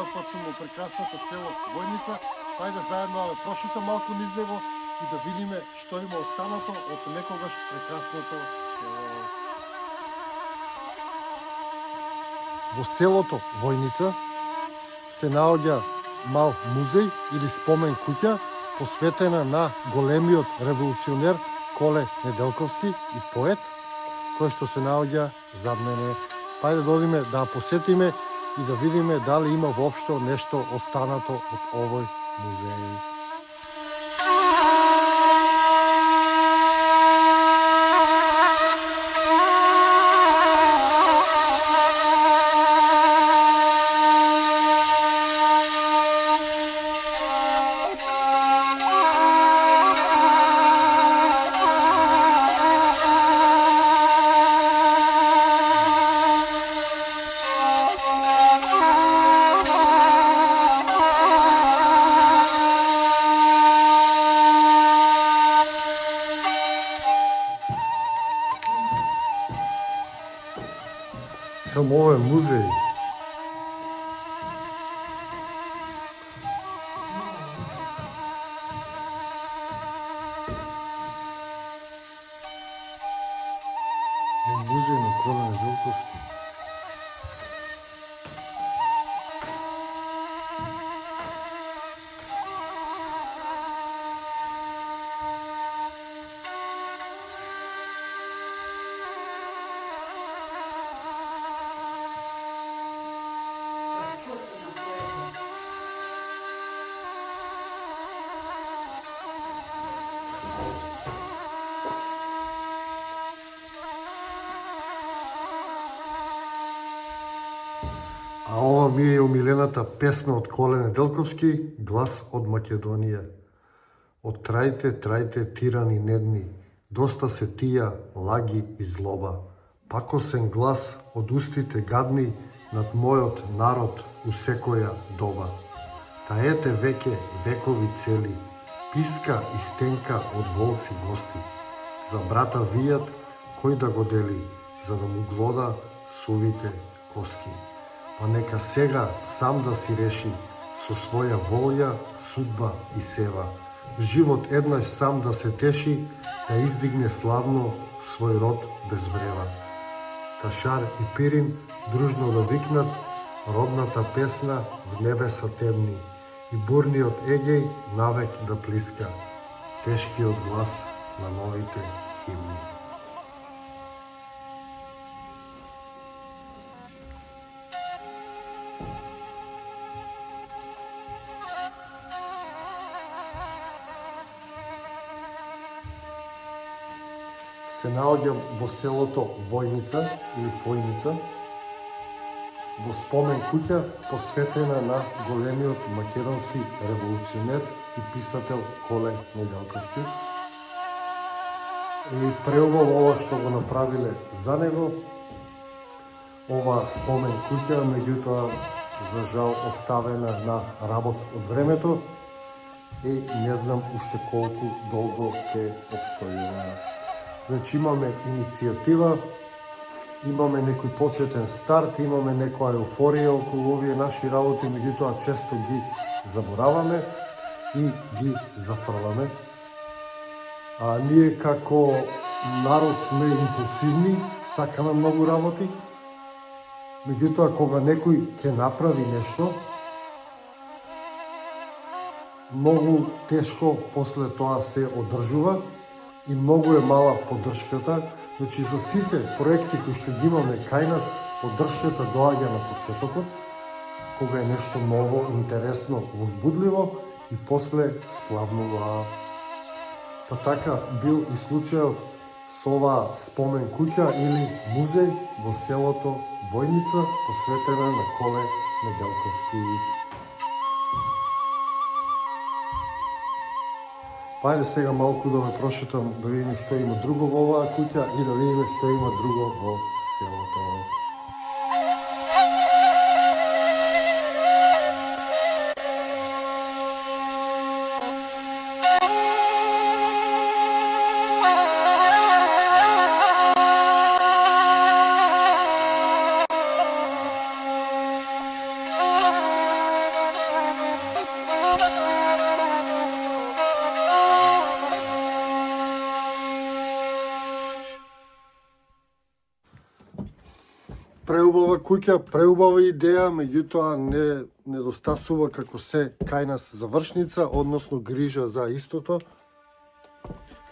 прв пат сум во прекрасното село Војница, ајде заедно да прошетам малку низ него и да видиме што има останато од некогаш прекрасното село. Во селото Војница се наоѓа мал музеј или спомен куќа посветена на големиот револуционер Коле Неделковски и поет, кој што се наоѓа зад мене. Ајде да одиме да посетиме и да видиме дали има воопшто нешто останато од овој музеј. Само овој музеј. Музеј на Коле Неделковски. А ова ми е омилената песна од Коле Неделковски, Глас од Македонија. Од трајте тирани недни, доста се тија лаги и злоба. Пакосен глас од устите гадни над мојот народ у секоја доба. Та ете веќе векови цели, писка и стенка од волци гости. За брата вијат кој да го дели, за да му глода сувите коски. Па нека сега сам да си реши со своја волја, судба и сева. Живот еднаш сам да се теши, да издигне славно свој род без врева. Ташар и Пирин дружно да викнат родната песна в небеса темни и бурниот Егеј навек да плиска, тешкиот глас на новите химни. Се наоѓам во селото Војница или Фојница, во спомен куќа посветена на големиот македонски револуционер и писател Коле Неделковски. И преубаво ова што го направиле за него, ова спомен куќа, меѓутоа за жал оставена на работ од времето и не знам уште колку долго ќе обстојува. Значи имаме иницијатива, имаме некој почетен старт, имаме некоја еуфорија околу овие наши работи, меѓутоа често ги забораваме и ги зафрламе. А ние како народ сме импулсивни, сакаме многу работи, меѓутоа кога некој ќе направи нешто, многу тешко после тоа се одржува и многу е мала поддршката. Значи за сите проекти кои што ги имаме кај нас, поддршката доаѓа на почетокот, кога е нешто ново, интересно, возбудливо и после сплавнува. Па така бил и случајот со оваа спомен куќа или музеј во селото Војница, посветена на Коле Неделковски. Па ајде сега малку да ме прошетам, да видиме што има друго во оваа куќа и да видиме што има друго во селото. Ова куќа преубава идеја, меѓутоа не недостасува како се кај нас завршница, односно грижа за истото.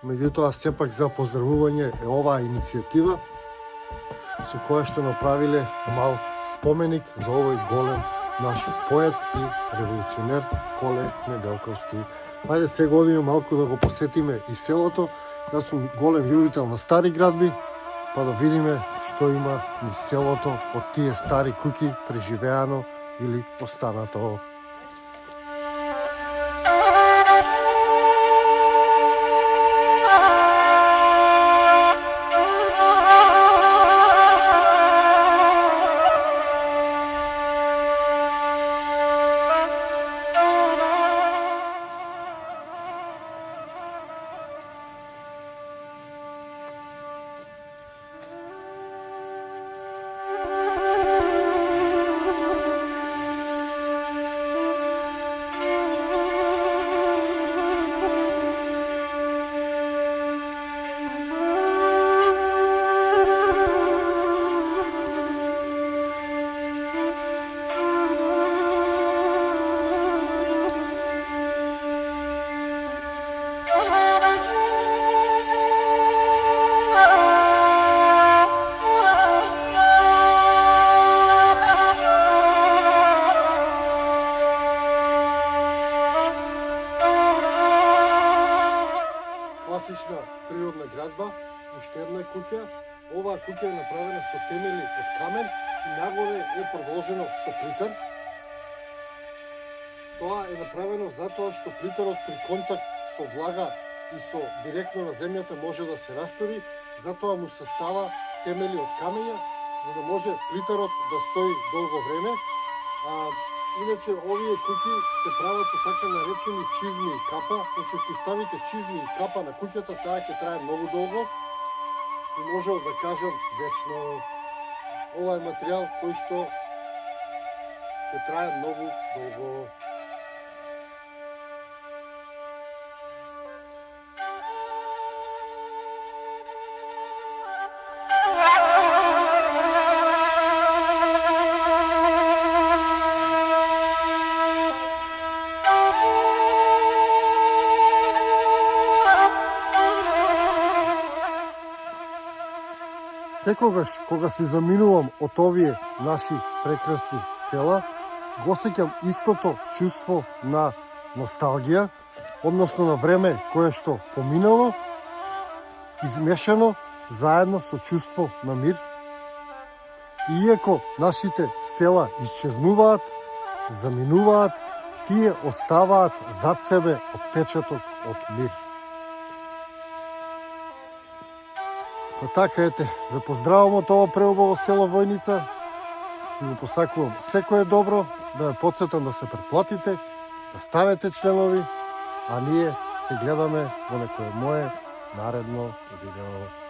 Меѓутоа сепак за поздравување е оваа иницијатива со која што направиле мал споменик за овој голем наш поет и револуционер Коле Неделковски. Ајде сега одиме малку да го посетиме и селото. Јас сум голем љубител на стари градби, па да видиме што има низ селото од тие стари куќи преживеано или останато. Класична природна градба, уште една куќа. Оваа куќа е направена со темели од камен и нагоре е продолжено со плитар. Тоа е направено затоа што плитарот при контакт со влага и со директно на земјата може да се растори, затоа му се става темели од камења, за да може плитарот да стои долго време. Иначе овие куќи се прават со така наречени чизми и капа. Значи, ако ставите чизми и капа на куќата, таа ќе трае многу долго и можел да кажам вечно. Ова е материјал кој што ќе трае многу долго. Секогаш кога се заминувам од овие наши прекрасни села, го осеќам истото чувство на носталгија, односно на време кое што поминало, измешано заедно со чувство на мир. И иако нашите села исчезнуваат, заминуваат, тие оставаат зад себе отпечаток од мир. Па така ете, ве поздравам од ова преубаво село Војница, и го посакувам секое добро, да ве потсетам да се претплатите, да станете членови, а ние се гледаме во некое мое наредно видео.